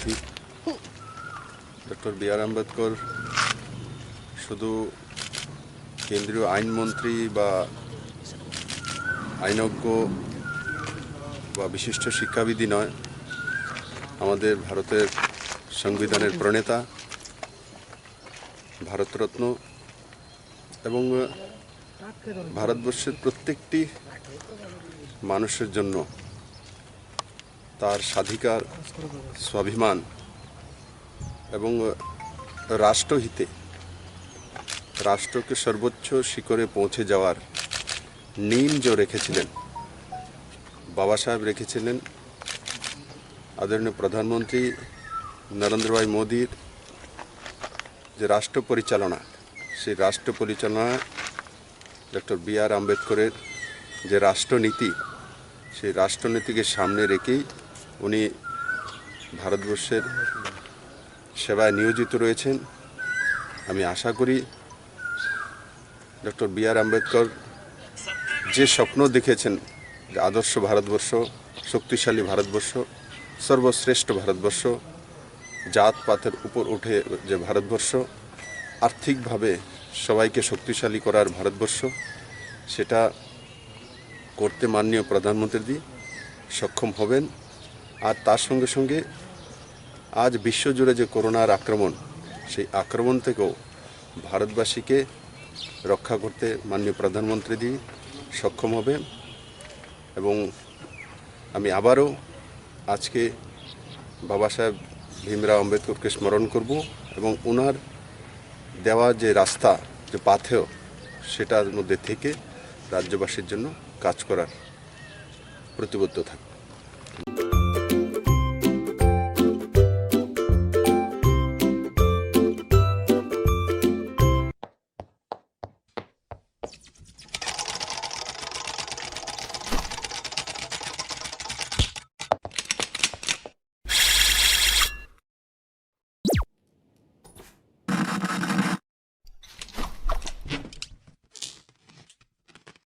উপস্থিত। Doctor B আর আম্বেদকর শুধু কেন্দ্রীয় আইনমন্ত্রী বা আইনজ্ঞ বা বিশিষ্ট শিক্ষাবিদই নয়, আমাদের ভারতের সংবিধানের প্রণেতা, ভারতরত্ন এবং ভারতবর্ষের প্রত্যেকটি মানুষের জন্য তার স্বাধিকার, স্বাভিমান এবং রাষ্ট্রহিতে রাষ্ট্রকে সর্বোচ্চ শিখরে পৌঁছে যাওয়ার নিম যে রেখেছিলেন, বাবা সাহেব রেখেছিলেন। আদরণীয় প্রধানমন্ত্রী নরেন্দ্র ভাই মোদীর যে রাষ্ট্র পরিচালনা, সেই রাষ্ট্র পরিচালনায় ডক্টর বি আর আম্বেদকরের যে রাষ্ট্রনীতি, সেই রাষ্ট্রনীতিকে সামনে রেখেই উনি ভারতবর্ষের সেবায় নিয়োজিত রয়েছেন। আমি আশা করি ডক্টর বি আর আম্বেদকর যে স্বপ্ন দেখেছেন, যে আদর্শ ভারতবর্ষ, শক্তিশালী ভারতবর্ষ, সর্বশ্রেষ্ঠ ভারতবর্ষ, জাতপাতের উপর উঠে যে ভারতবর্ষ, আর্থিকভাবে সবাইকে শক্তিশালী করার ভারতবর্ষ, সেটা করতে মাননীয় প্রধানমন্ত্রী সক্ষম হবেন। আর তার সঙ্গে সঙ্গে আজ বিশ্বজুড়ে যে করোনার আক্রমণ, সেই আক্রমণ থেকেও ভারতবাসীকে রক্ষা করতে মাননীয় প্রধানমন্ত্রী সক্ষম হবেন। এবং আমি আবারও আজকে বাবা সাহেব ভীমরাও আম্বেদকরকে স্মরণ করব এবং ওনার দেওয়া যে রাস্তা, যে পাথেয়, সেটার মধ্যে থেকে রাজ্যবাসীর জন্য কাজ করার প্রতিবদ্ধ থাকব।